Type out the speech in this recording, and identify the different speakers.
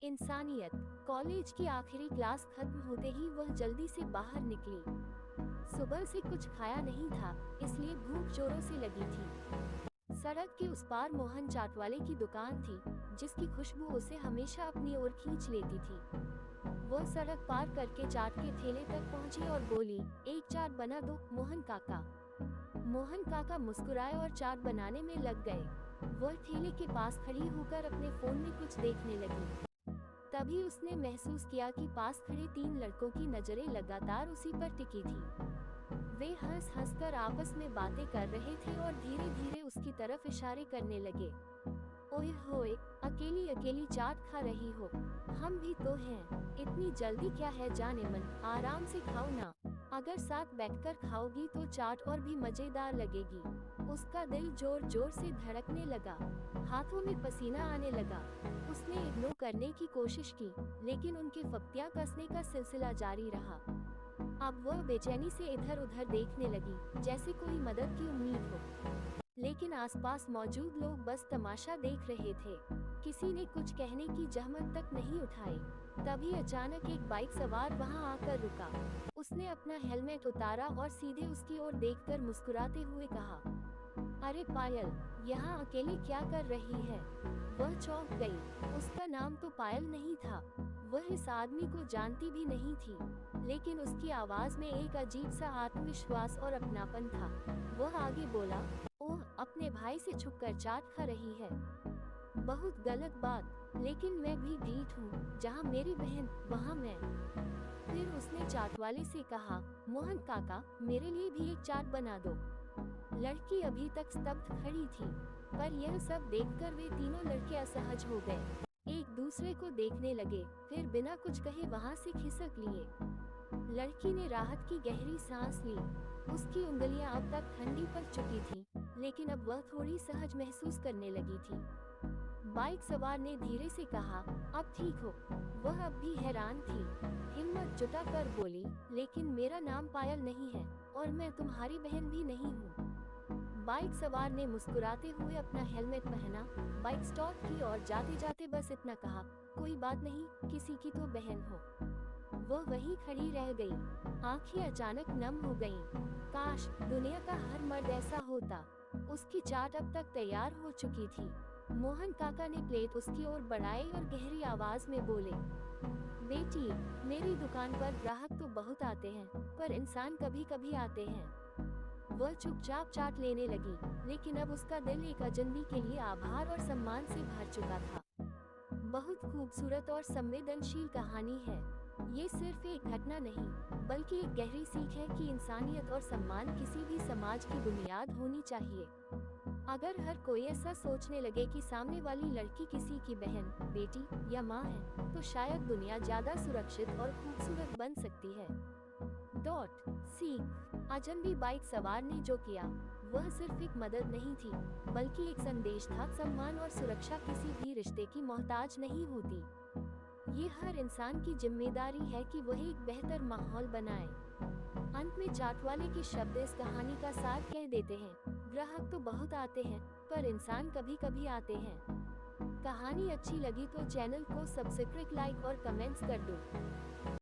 Speaker 1: इंसानियत। कॉलेज की आखिरी क्लास खत्म होते ही वह जल्दी से बाहर निकली। सुबह से कुछ खाया नहीं था, इसलिए भूख जोरों से लगी थी। सड़क के उस पार मोहन चाट वाले की दुकान थी, जिसकी खुशबू उसे हमेशा अपनी ओर खींच लेती थी। वह सड़क पार करके चाट के ठेले तक पहुंची और बोली, एक चाट बना दो मोहन काका। मोहन काका मुस्कुराए और चाट बनाने में लग गए। वह ठेले के पास खड़ी होकर अपने फोन में कुछ देखने लगी। तभी उसने महसूस किया कि पास खड़े 3 लड़कों की नजरें लगातार उसी पर टिकी थी। वे हंस हंस कर आपस में बातें कर रहे थे और धीरे धीरे उसकी तरफ इशारे करने लगे। ओए होए, अकेली अकेली चाट खा रही हो? हम भी तो हैं। इतनी जल्दी क्या है जाने मन, आराम से खाओ ना। अगर साथ बैठकर खाओगी तो चाट और भी मजेदार लगेगी। उसका दिल जोर जोर से धड़कने लगा, हाथों में पसीना आने लगा। उसने इग्नोर करने की कोशिश की, लेकिन उनके फप्तियां कसने का सिलसिला जारी रहा। अब वह बेचैनी से इधर उधर देखने लगी, जैसे कोई मदद की उम्मीद हो। लेकिन आसपास मौजूद लोग बस तमाशा देख रहे थे। किसी ने कुछ कहने की जहमत तक नहीं उठाई। तभी अचानक एक बाइक सवार वहां आकर रुका। उसने अपना हेलमेट उतारा और सीधे उसकी ओर देखकर मुस्कुराते हुए कहा, अरे पायल, यहाँ अकेली क्या कर रही है? वह चौंक गई। उसका नाम तो पायल नहीं था। वह इस आदमी को जानती भी नहीं थी, लेकिन उसकी आवाज में एक अजीब सा आत्मविश्वास और अपनापन था। वह आगे बोला, ओह, अपने भाई से छुपकर चाट खा रही है? बहुत गलत बात, लेकिन मैं भी ढीठ हूँ। जहाँ मेरी बहन, वहाँ मैं। फिर उसने चाट वाले से कहा, मोहन काका, मेरे लिए भी एक चाट बना दो। लड़की अभी तक स्तब्ध खड़ी थी, पर यह सब देखकर वे तीनों लड़के असहज हो गए। एक दूसरे को देखने लगे, फिर बिना कुछ कहे वहां से खिसक लिए। लड़की ने राहत की गहरी सांस ली। उसकी उंगलियां अब तक ठंडी पड़ चुकी थीं, लेकिन अब वह थोड़ी सहज महसूस करने लगी थी। बाइक सवार ने धीरे से कहा, अब ठीक हो? वह अब भी हैरान थी। हिम्मत जुटाकर बोली, लेकिन मेरा नाम पायल नहीं है, और मैं तुम्हारी बहन भी नहीं हूँ। बाइक सवार ने मुस्कुराते हुए अपना हेलमेट पहना, बाइक स्टॉप की और जाते जाते बस इतना कहा, कोई बात नहीं, किसी की तो बहन हो। वह वहीं खड़ी रह गई, आंखें अचानक नम हो गईं। काश दुनिया का हर मर्द ऐसा होता। उसकी चाट अब तक तैयार हो चुकी थी। मोहन काका ने प्लेट उसकी ओर बढ़ाई और गहरी आवाज में बोले, बेटी, मेरी दुकान पर ग्राहक तो बहुत आते हैं, पर इंसान कभी कभी आते हैं। वह चुपचाप चाट लेने लगी, लेकिन अब उसका दिल एक अजनबी के लिए आभार और सम्मान से भर चुका था। बहुत खूबसूरत और संवेदनशील कहानी है। ये सिर्फ एक घटना नहीं, बल्कि एक गहरी सीख है कि इंसानियत और सम्मान किसी भी समाज की बुनियाद होनी चाहिए। अगर हर कोई ऐसा सोचने लगे कि सामने वाली लड़की किसी की बहन, बेटी या माँ है, तो शायद दुनिया ज्यादा सुरक्षित और खूबसूरत बन सकती है। सीख। अजनबी बाइक सवार ने जो किया, वह सिर्फ एक मदद नहीं थी, बल्कि एक संदेश था। सम्मान और सुरक्षा किसी भी रिश्ते की मोहताज नहीं होती। ये हर इंसान की जिम्मेदारी है कि वह एक बेहतर माहौल बनाए। अंत में चाट वाले के शब्द इस कहानी का सार कह देते हैं, ग्राहक तो बहुत आते हैं, पर इंसान कभी कभी आते हैं। कहानी अच्छी लगी तो चैनल को सब्सक्राइब, लाइक और कमेंट्स कर दो।